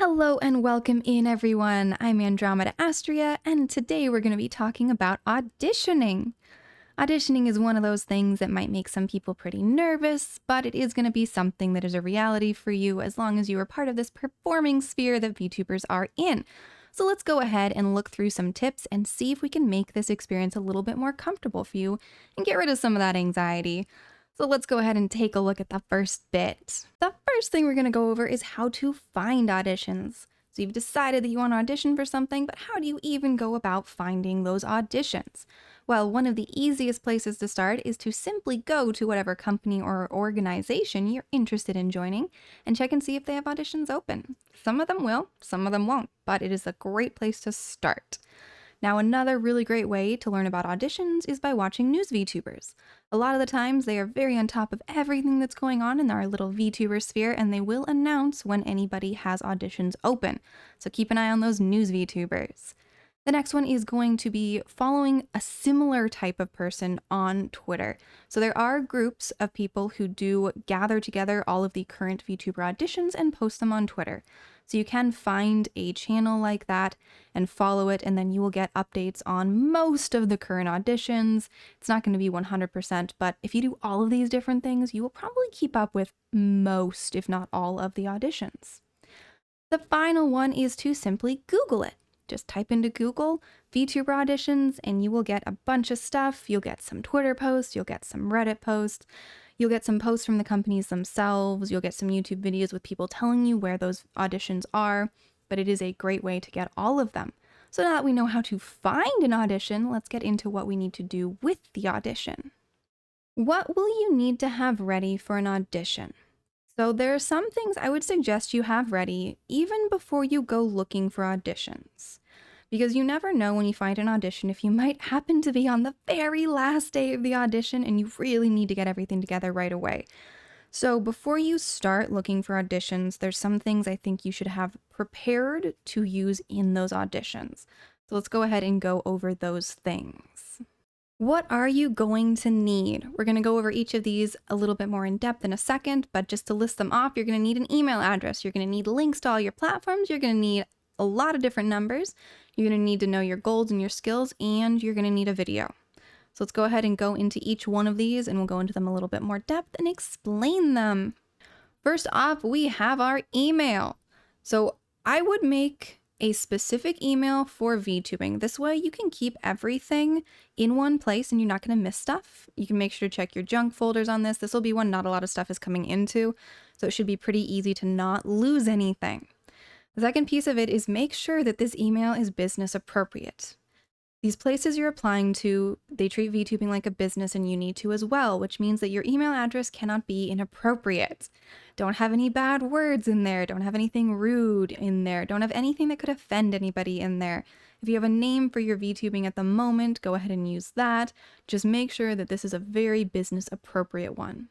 Hello and welcome in, everyone. I'm Andromeda Astria, and today we're going to be talking about auditioning. Auditioning is one of those things that might make some people pretty nervous, but it is going to be something that is a reality for you as long as you are part of this performing sphere that VTubers are in. So let's go ahead and look through some tips and see if we can make this experience a little bit more comfortable for you and get rid of some of that anxiety. So let's go ahead and take a look at the first bit. The first thing we're going to go over is how to find auditions. So you've decided that you want to audition for something, but how do you even go about finding those auditions? Well, one of the easiest places to start is to simply go to whatever company or organization you're interested in joining and check and see if they have auditions open. Some of them will, some of them won't, but it is a great place to start. Now, another really great way to learn about auditions is by watching news VTubers. A lot of the times they are very on top of everything that's going on in our little VTuber sphere, and they will announce when anybody has auditions open. So keep an eye on those news VTubers. The next one is going to be following a similar type of person on Twitter. So there are groups of people who do gather together all of the current VTuber auditions and post them on Twitter. So you can find a channel like that and follow it, and then you will get updates on most of the current auditions. It's not going to be 100%, but if you do all of these different things, you will probably keep up with most, if not all, of the auditions. The final one is to simply Google it. Just type into Google VTuber auditions and you will get a bunch of stuff. You'll get some Twitter posts, you'll get some Reddit posts, you'll get some posts from the companies themselves, you'll get some YouTube videos with people telling you where those auditions are, but it is a great way to get all of them. So now that we know how to find an audition, let's get into what we need to do with the audition. What will you need to have ready for an audition? So there are some things I would suggest you have ready even before you go looking for auditions. Because you never know when you find an audition if you might happen to be on the very last day of the audition and you really need to get everything together right away. So before you start looking for auditions, there's some things I think you should have prepared to use in those auditions. So let's go ahead and go over those things. What are you going to need? We're going to go over each of these a little bit more in depth in a second, but just to list them off, you're going to need an email address. You're going to need links to all your platforms. You're going to need a lot of different numbers. You're going to need to know your goals and your skills, and you're going to need a video. So let's go ahead and go into each one of these, and we'll go into them a little bit more depth and explain them. First off, we have our email. So I would make a specific email for VTubing. This way you can keep everything in one place and you're not going to miss stuff. You can make sure to check your junk folders on this. This will be one not a lot of stuff is coming into, so it should be pretty easy to not lose anything. The second piece of it is make sure that this email is business appropriate. These places you're applying to, they treat VTubing like a business and you need to as well, which means that your email address cannot be inappropriate. Don't have any bad words in there. Don't have anything rude in there. Don't have anything that could offend anybody in there. If you have a name for your VTubing at the moment, go ahead and use that. Just make sure that this is a very business appropriate one.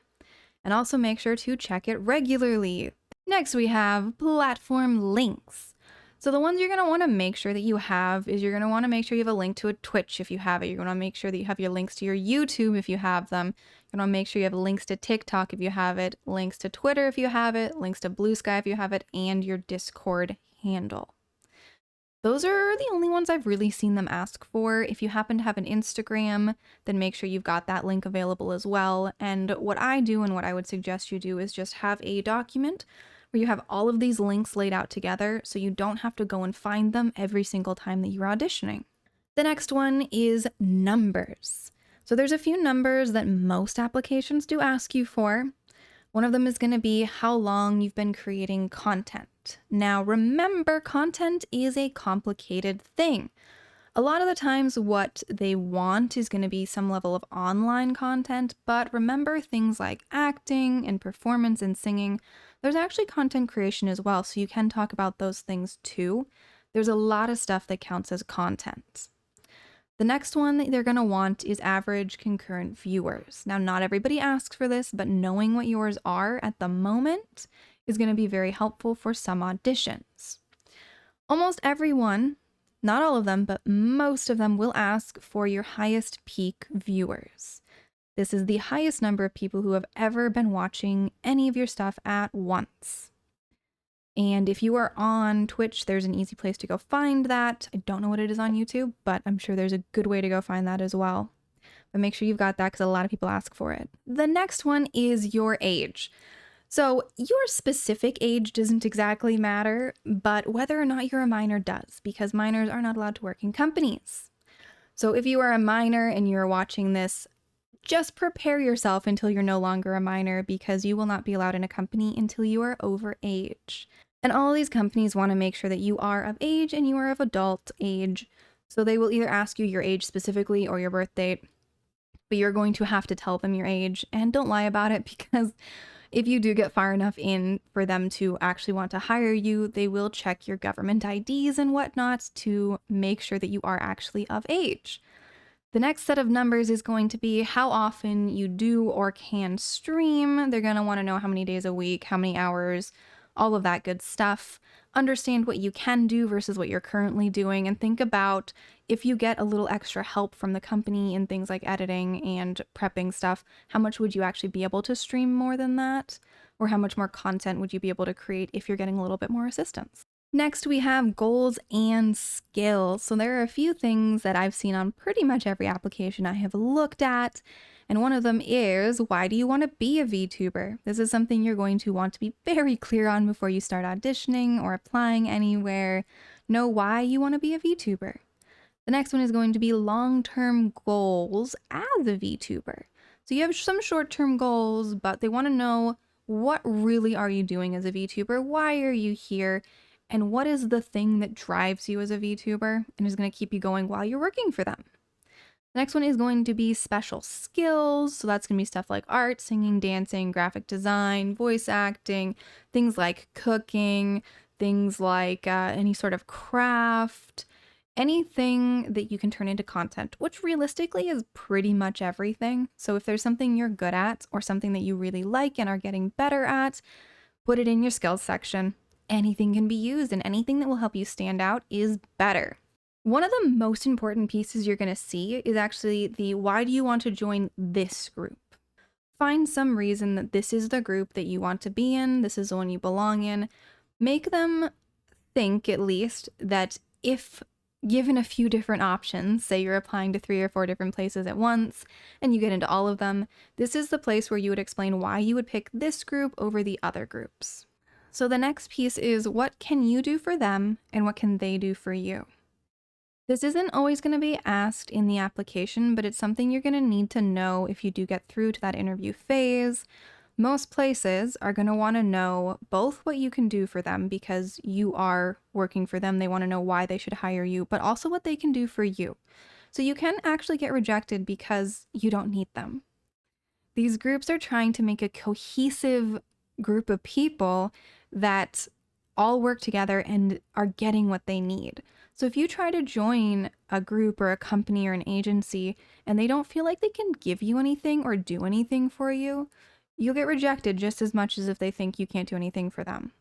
And also make sure to check it regularly. Next, we have platform links. So the ones you're going to want to make sure that you have is you're going to want to make sure you have a link to a Twitch if you have it. You're going to make sure that you have your links to your YouTube if you have them. You're going to make sure you have links to TikTok if you have it, links to Twitter if you have it, links to Blue Sky if you have it, and your Discord handle. Those are the only ones I've really seen them ask for. If you happen to have an Instagram, then make sure you've got that link available as well. And what I do and what I would suggest you do is just have a document where you have all of these links laid out together so you don't have to go and find them every single time that you're auditioning. The next one is numbers. So there's a few numbers that most applications do ask you for. One of them is going to be how long you've been creating content. Now remember, content is a complicated thing. A lot of the times what they want is going to be some level of online content, but remember things like acting and performance and singing. There's actually content creation as well, so you can talk about those things too. There's a lot of stuff that counts as content. The next one that they're going to want is average concurrent viewers. Now, not everybody asks for this, but knowing what yours are at the moment is going to be very helpful for some auditions. Almost everyone, not all of them, but most of them will ask for your highest peak viewers. This is the highest number of people who have ever been watching any of your stuff at once. And if you are on Twitch, there's an easy place to go find that. I don't know what it is on YouTube, but I'm sure there's a good way to go find that as well. But make sure you've got that because a lot of people ask for it. The next one is your age. So your specific age doesn't exactly matter, but whether or not you're a minor does, because minors are not allowed to work in companies. So if you are a minor and you're watching this, just prepare yourself until you're no longer a minor, because you will not be allowed in a company until you are over age. And all of these companies want to make sure that you are of age and you are of adult age. So they will either ask you your age specifically or your birth date, but you're going to have to tell them your age, and don't lie about it, because if you do get far enough in for them to actually want to hire you, they will check your government IDs and whatnot to make sure that you are actually of age. The next set of numbers is going to be how often you do or can stream. They're going to want to know how many days a week, how many hours, all of that good stuff. Understand what you can do versus what you're currently doing, and think about if you get a little extra help from the company in things like editing and prepping stuff, how much would you actually be able to stream more than that? Or how much more content would you be able to create if you're getting a little bit more assistance? Next, we have goals and skills. So there are a few things that I've seen on pretty much every application I have looked at. And one of them is, why do you want to be a VTuber? This is something you're going to want to be very clear on before you start auditioning or applying anywhere. Know why you want to be a VTuber. The next one is going to be long-term goals as a VTuber. So you have some short-term goals, but they want to know, what really are you doing as a VTuber? Why are you here? And what is the thing that drives you as a VTuber and is going to keep you going while you're working for them? The next one is going to be special skills. So that's going to be stuff like art, singing, dancing, graphic design, voice acting, things like cooking, things like any sort of craft, anything that you can turn into content, which realistically is pretty much everything. So if there's something you're good at or something that you really like and are getting better at, put it in your skills section. Anything can be used, and anything that will help you stand out is better. One of the most important pieces you're going to see is actually the why do you want to join this group? Find some reason that this is the group that you want to be in, this is the one you belong in. Make them think, at least, that if given a few different options, say you're applying to 3 or 4 different places at once, and you get into all of them, this is the place where you would explain why you would pick this group over the other groups. So the next piece is, what can you do for them and what can they do for you? This isn't always going to be asked in the application, but it's something you're going to need to know if you do get through to that interview phase. Most places are going to want to know both what you can do for them because you are working for them. They want to know why they should hire you, but also what they can do for you. So you can actually get rejected because you don't need them. These groups are trying to make a cohesive group of people that all work together and are getting what they need. So if you try to join a group or a company or an agency and they don't feel like they can give you anything or do anything for you, you'll get rejected just as much as if they think you can't do anything for them.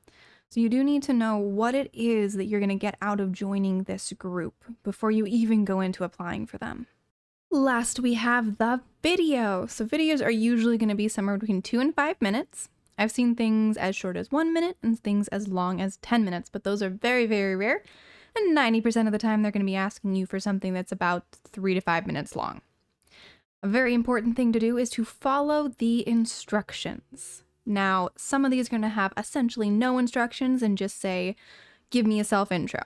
So you do need to know what it is that you're going to get out of joining this group before you even go into applying for them. Last, we have the video. So videos are usually going to be somewhere between 2 and 5 minutes. I've seen things as short as 1 minute and things as long as 10 minutes, but those are very, very rare. And 90% of the time, they're going to be asking you for something that's about 3 to 5 minutes long. A very important thing to do is to follow the instructions. Now, some of these are going to have essentially no instructions and just say, give me a self-intro.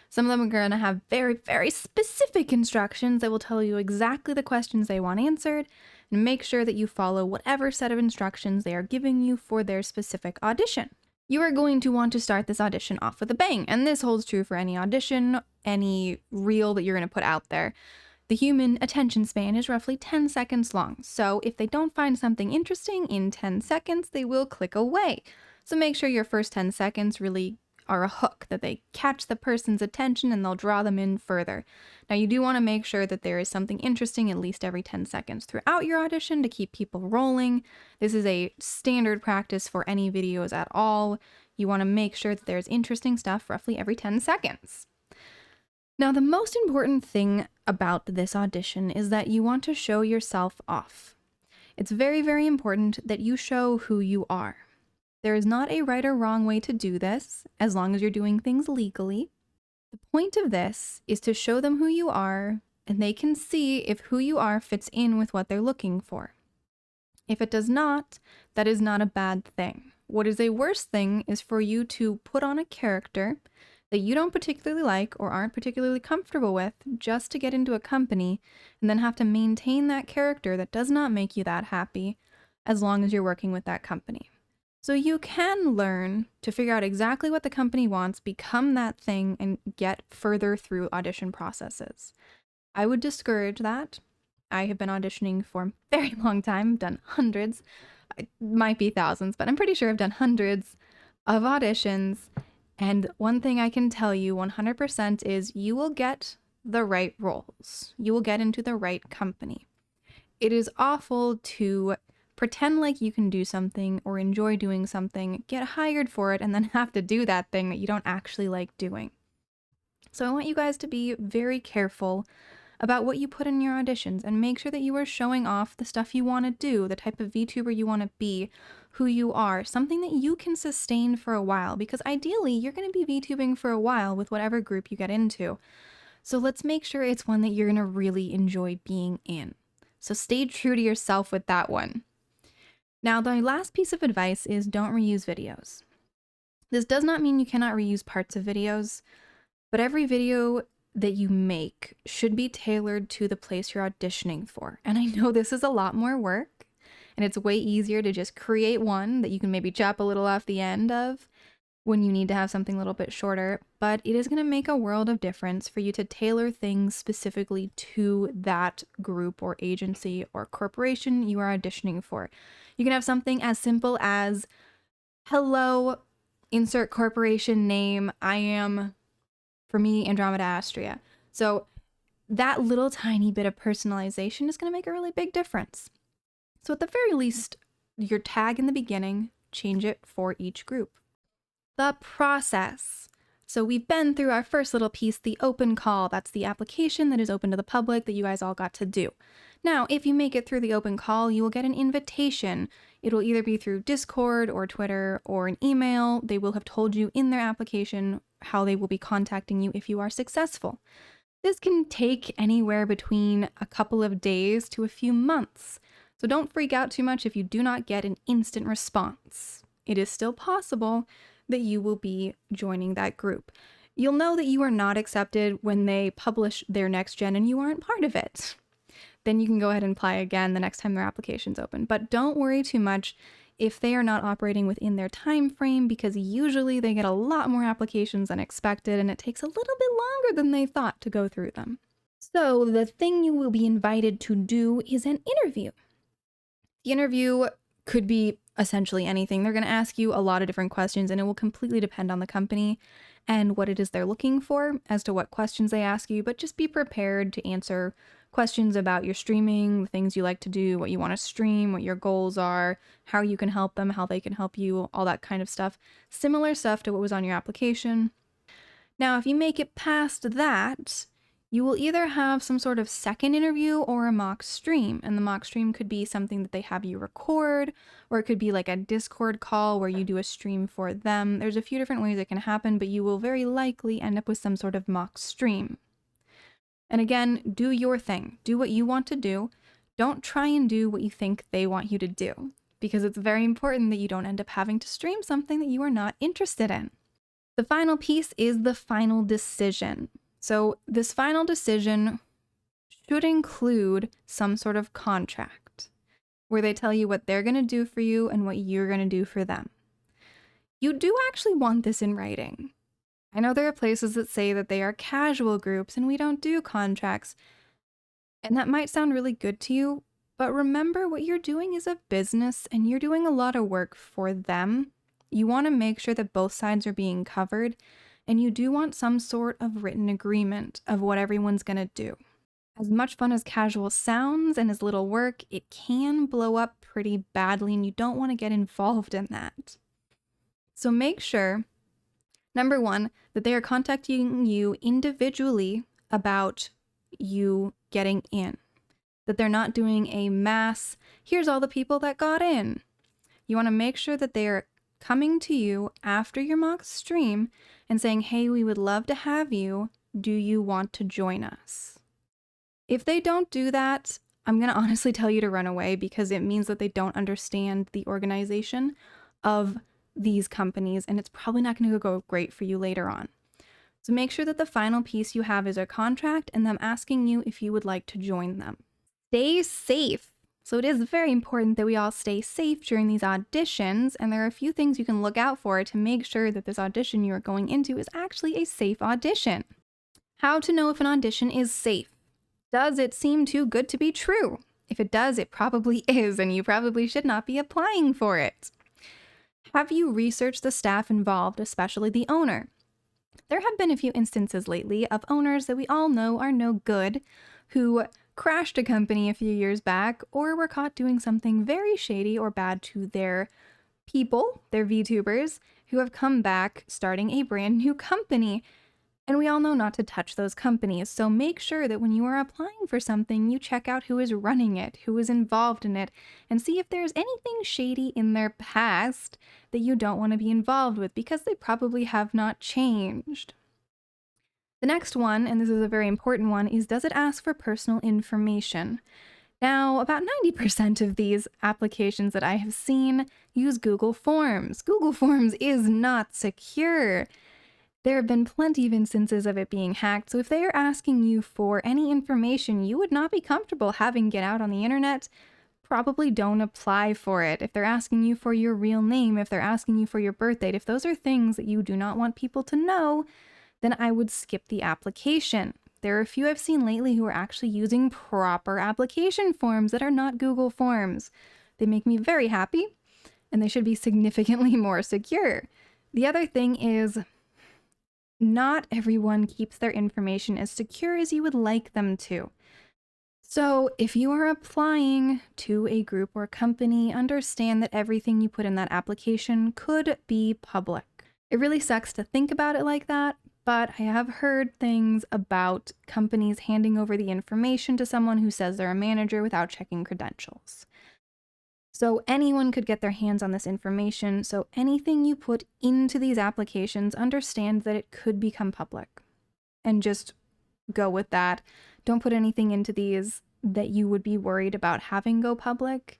Some of them are going to have very, very specific instructions that will tell you exactly the questions they want answered, and make sure that you follow whatever set of instructions they are giving you for their specific audition. You are going to want to start this audition off with a bang, and this holds true for any audition, any reel that you're going to put out there. The human attention span is roughly 10 seconds long, so if they don't find something interesting in 10 seconds, they will click away. So make sure your first 10 seconds really are a hook, that they catch the person's attention and they'll draw them in further. Now you do want to make sure that there is something interesting at least every 10 seconds throughout your audition to keep people rolling. This is a standard practice for any videos at all. You want to make sure that there's interesting stuff roughly every 10 seconds. Now the most important thing about this audition is that you want to show yourself off. It's very, very important that you show who you are. There is not a right or wrong way to do this, as long as you're doing things legally. The point of this is to show them who you are, and they can see if who you are fits in with what they're looking for. If it does not, that is not a bad thing. What is a worse thing is for you to put on a character that you don't particularly like or aren't particularly comfortable with just to get into a company, and then have to maintain that character that does not make you that happy as long as you're working with that company. So you can learn to figure out exactly what the company wants, become that thing, and get further through audition processes. I would discourage that. I have been auditioning for a very long time, done hundreds, it might be thousands, but I'm pretty sure I've done hundreds of auditions. And one thing I can tell you 100% is you will get the right roles. You will get into the right company. It is awful to pretend like you can do something or enjoy doing something, get hired for it, and then have to do that thing that you don't actually like doing. So I want you guys to be very careful about what you put in your auditions and make sure that you are showing off the stuff you want to do, the type of VTuber you want to be, who you are, something that you can sustain for a while, because ideally you're going to be VTubing for a while with whatever group you get into. So let's make sure it's one that you're going to really enjoy being in. So stay true to yourself with that one. Now, the last piece of advice is don't reuse videos. This does not mean you cannot reuse parts of videos, but every video that you make should be tailored to the place you're auditioning for. And I know this is a lot more work, and it's way easier to just create one that you can maybe chop a little off the end of when you need to have something a little bit shorter, but it is going to make a world of difference for you to tailor things specifically to that group or agency or corporation you are auditioning for. You can have something as simple as, hello, insert corporation name, I am, for me, Andromeda Astria. So that little tiny bit of personalization is going to make a really big difference. So at the very least, your tag in the beginning, change it for each group. The process. So we've been through our first little piece, the open call. That's the application that is open to the public that you guys all got to do. Now, if you make it through the open call, you will get an invitation. It'll either be through Discord or Twitter or an email. They will have told you in their application how they will be contacting you if you are successful. This can take anywhere between a couple of days to a few months. So don't freak out too much if you do not get an instant response. It is still possible that you will be joining that group. You'll know that you are not accepted when they publish their next gen and you aren't part of it. Then you can go ahead and apply again the next time their application's open. But don't worry too much if they are not operating within their time frame, because usually they get a lot more applications than expected and it takes a little bit longer than they thought to go through them. So the thing you will be invited to do is an interview. The interview could be essentially anything. They're going to ask you a lot of different questions, and it will completely depend on the company and what it is they're looking for as to what questions they ask you, but just be prepared to answer questions about your streaming, the things you like to do, what you want to stream, what your goals are, how you can help them, how they can help you, all that kind of stuff. Similar stuff to what was on your application. Now, if you make it past that, you will either have some sort of second interview or a mock stream. And the mock stream could be something that they have you record, or it could be like a Discord call where you do a stream for them. There's a few different ways it can happen, but you will very likely end up with some sort of mock stream. And again, do your thing. Do what you want to do. Don't try and do what you think they want you to do, because it's very important that you don't end up having to stream something that you are not interested in. The final piece is the final decision. So this final decision should include some sort of contract where they tell you what they're going to do for you and what you're going to do for them. You do actually want this in writing. I know there are places that say that they are casual groups and we don't do contracts, and that might sound really good to you, but remember what you're doing is a business and you're doing a lot of work for them. You want to make sure that both sides are being covered, and you do want some sort of written agreement of what everyone's going to do. As much fun as casual sounds and as little work, it can blow up pretty badly, and you don't want to get involved in that. So make sure, number one, that they are contacting you individually about you getting in. That they're not doing a mass, here's all the people that got in. You want to make sure that they are coming to you after your mock stream and saying, hey, we would love to have you. Do you want to join us? If they don't do that, I'm going to honestly tell you to run away, because it means that they don't understand the organization of these companies, and it's probably not going to go great for you later on. So make sure that the final piece you have is a contract and them asking you if you would like to join them. Stay safe. So it is very important that we all stay safe during these auditions, and there are a few things you can look out for to make sure that this audition you are going into is actually a safe audition. How to know if an audition is safe? Does it seem too good to be true? If it does, it probably is, and you probably should not be applying for it. Have you researched the staff involved, especially the owner? There have been a few instances lately of owners that we all know are no good, who crashed a company a few years back or were caught doing something very shady or bad to their people, their VTubers, who have come back starting a brand new company. And we all know not to touch those companies, so make sure that when you are applying for something, you check out who is running it, who is involved in it, and see if there's anything shady in their past that you don't want to be involved with, because they probably have not changed. The next one, and this is a very important one, is does it ask for personal information? Now, about 90% of these applications that I have seen use Google Forms. Google Forms is not secure. There have been plenty of instances of it being hacked, so if they are asking you for any information you would not be comfortable having get out on the internet, probably don't apply for it. If they're asking you for your real name, if they're asking you for your birth date, if those are things that you do not want people to know, then I would skip the application. There are a few I've seen lately who are actually using proper application forms that are not Google Forms. They make me very happy, and they should be significantly more secure. The other thing is, not everyone keeps their information as secure as you would like them to. So if you are applying to a group or company, understand that everything you put in that application could be public. It really sucks to think about it like that, but I have heard things about companies handing over the information to someone who says they're a manager without checking credentials. So anyone could get their hands on this information, so anything you put into these applications, understand that it could become public. And just go with that. Don't put anything into these that you would be worried about having go public,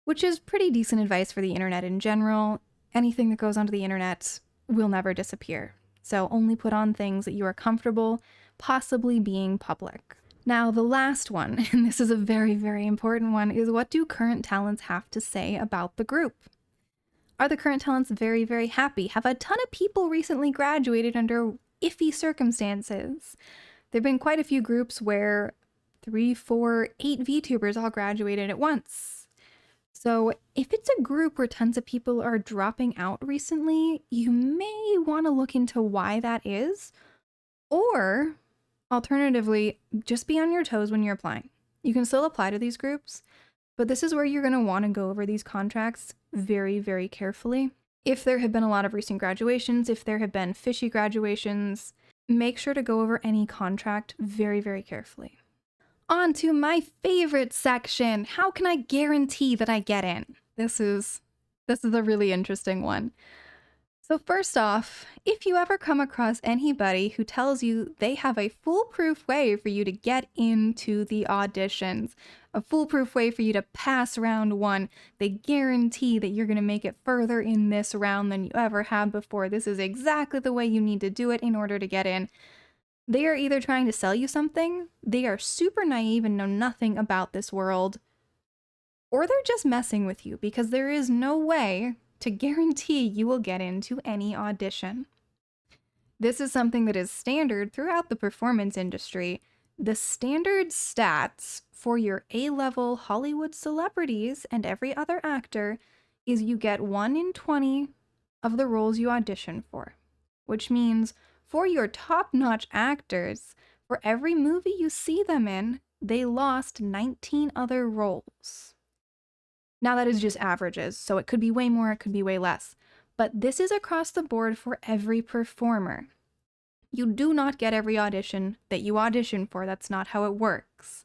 which is pretty decent advice for the internet in general. Anything that goes onto the internet will never disappear. So only put on things that you are comfortable possibly being public. Now, the last one, and this is a very, very important one, is what do current talents have to say about the group? Are the current talents very, very happy? Have a ton of people recently graduated under iffy circumstances? There have been quite a few groups where 3, 4, 8 VTubers all graduated at once. So if it's a group where tons of people are dropping out recently, you may want to look into why that is, or alternatively, just be on your toes when you're applying. You can still apply to these groups, but this is where you're going to want to go over these contracts very, very carefully. If there have been a lot of recent graduations, if there have been fishy graduations, make sure to go over any contract very, very carefully. On to my favorite section. How can I guarantee that I get in? This is a really interesting one. So first off, if you ever come across anybody who tells you they have a foolproof way for you to get into the auditions, a foolproof way for you to pass round 1, they guarantee that you're going to make it further in this round than you ever have before, this is exactly the way you need to do it in order to get in, they are either trying to sell you something, they are super naive and know nothing about this world, or they're just messing with you, because there is no way to guarantee you will get into any audition. This is something that is standard throughout the performance industry. The standard stats for your A-level Hollywood celebrities and every other actor is you get 1 in 20 of the roles you audition for, which means for your top-notch actors, for every movie you see them in, they lost 19 other roles. Now that is just averages, so it could be way more, it could be way less. But this is across the board for every performer. You do not get every audition that you audition for. That's not how it works.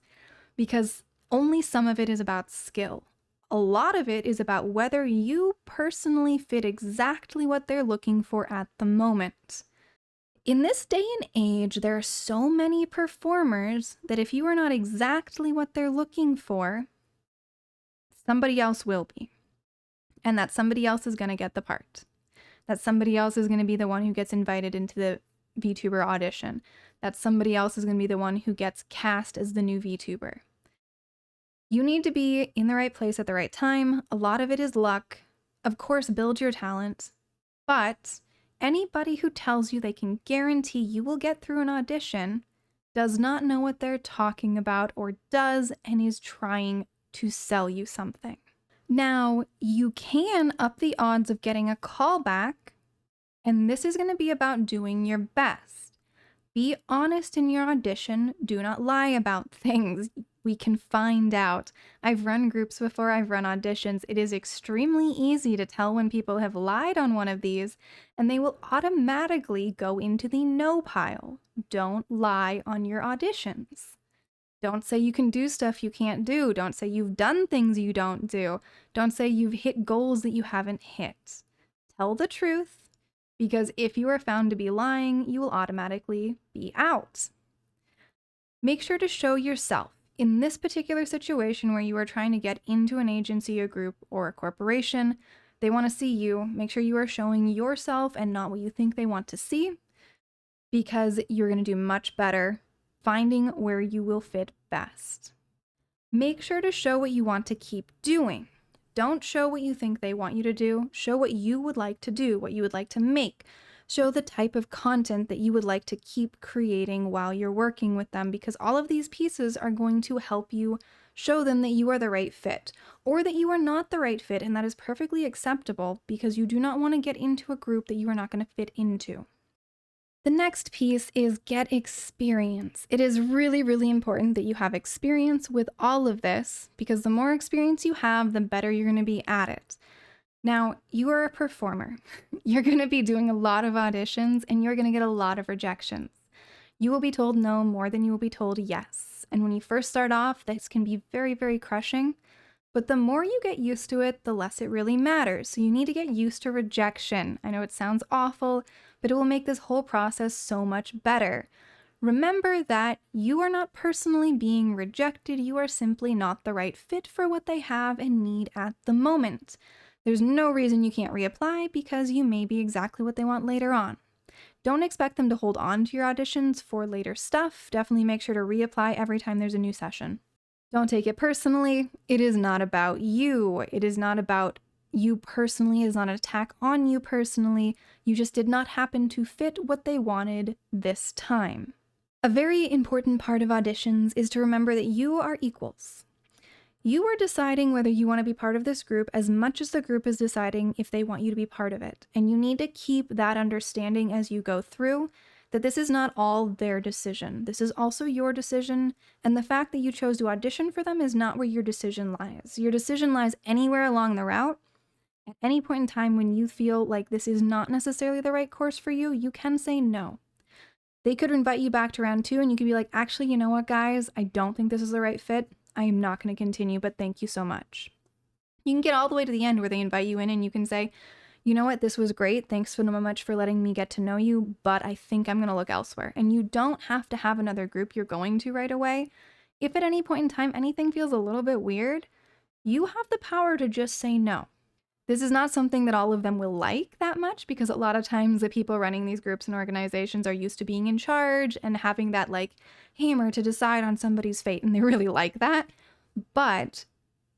Because only some of it is about skill. A lot of it is about whether you personally fit exactly what they're looking for at the moment. In this day and age, there are so many performers that if you are not exactly what they're looking for, somebody else will be. And that somebody else is going to get the part. That somebody else is going to be the one who gets invited into the VTuber audition. That somebody else is going to be the one who gets cast as the new VTuber. You need to be in the right place at the right time. A lot of it is luck. Of course, build your talent. But anybody who tells you they can guarantee you will get through an audition does not know what they're talking about, or does and is trying to sell you something. Now, you can up the odds of getting a callback, and this is going to be about doing your best. Be honest in your audition. Do not lie about things. We can find out. I've run groups before, I've run auditions. It is extremely easy to tell when people have lied on one of these, and they will automatically go into the no pile. Don't lie on your auditions. Don't say you can do stuff you can't do. Don't say you've done things you don't do. Don't say you've hit goals that you haven't hit. Tell the truth, because if you are found to be lying, you will automatically be out. Make sure to show yourself. In this particular situation where you are trying to get into an agency, a group, or a corporation, they want to see you. Make sure you are showing yourself and not what you think they want to see, because you're going to do much better finding where you will fit best. Make sure to show what you want to keep doing. Don't show what you think they want you to do. Show what you would like to do, what you would like to make. Show the type of content that you would like to keep creating while you're working with them, because all of these pieces are going to help you show them that you are the right fit, or that you are not the right fit, and that is perfectly acceptable, because you do not want to get into a group that you are not going to fit into. The next piece is get experience. It is really, really important that you have experience with all of this, because the more experience you have, the better you're going to be at it. Now, you are a performer. You're going to be doing a lot of auditions, and you're going to get a lot of rejections. You will be told no more than you will be told yes. And when you first start off, this can be very, very crushing. But the more you get used to it, the less it really matters. So you need to get used to rejection. I know it sounds awful, but it will make this whole process so much better. Remember that you are not personally being rejected. You are simply not the right fit for what they have and need at the moment. There's no reason you can't reapply, because you may be exactly what they want later on. Don't expect them to hold on to your auditions for later stuff. Definitely make sure to reapply every time there's a new session. Don't take it personally. It is not about you. It is not about you personally. It is not an attack on you personally. You just did not happen to fit what they wanted this time. A very important part of auditions is to remember that you are equals. You are deciding whether you want to be part of this group as much as the group is deciding if they want you to be part of it. And you need to keep that understanding as you go through, that this is not all their decision. This is also your decision, and the fact that you chose to audition for them is not where your decision lies. Your decision lies anywhere along the route. At any point in time when you feel like this is not necessarily the right course for you, you can say no. They could invite you back to round 2, and you could be like, actually, you know what, guys? I don't think this is the right fit. I am not going to continue, but thank you so much. You can get all the way to the end where they invite you in, and you can say, you know what, this was great. Thanks so much for letting me get to know you, but I think I'm going to look elsewhere. And you don't have to have another group you're going to right away. If at any point in time anything feels a little bit weird, you have the power to just say no. This is not something that all of them will like that much, because a lot of times the people running these groups and organizations are used to being in charge and having that like hammer to decide on somebody's fate, and they really like that. But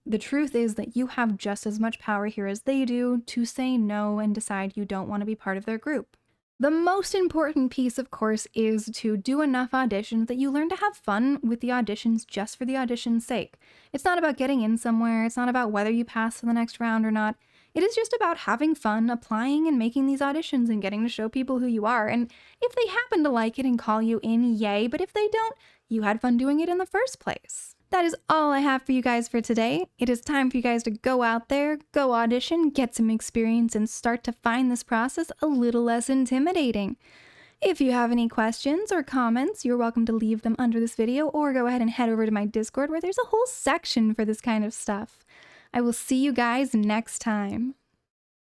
the truth is that you have just as much power here as they do to say no and decide you don't want to be part of their group. The most important piece, of course, is to do enough auditions that you learn to have fun with the auditions just for the audition's sake. It's not about getting in somewhere. It's not about whether you pass to the next round or not. It is just about having fun, applying and making these auditions and getting to show people who you are. And if they happen to like it and call you in, yay. But if they don't, you had fun doing it in the first place. That is all I have for you guys for today. It is time for you guys to go out there, go audition, get some experience, and start to find this process a little less intimidating. If you have any questions or comments, you're welcome to leave them under this video, or go ahead and head over to my Discord, where there's a whole section for this kind of stuff. I will see you guys next time.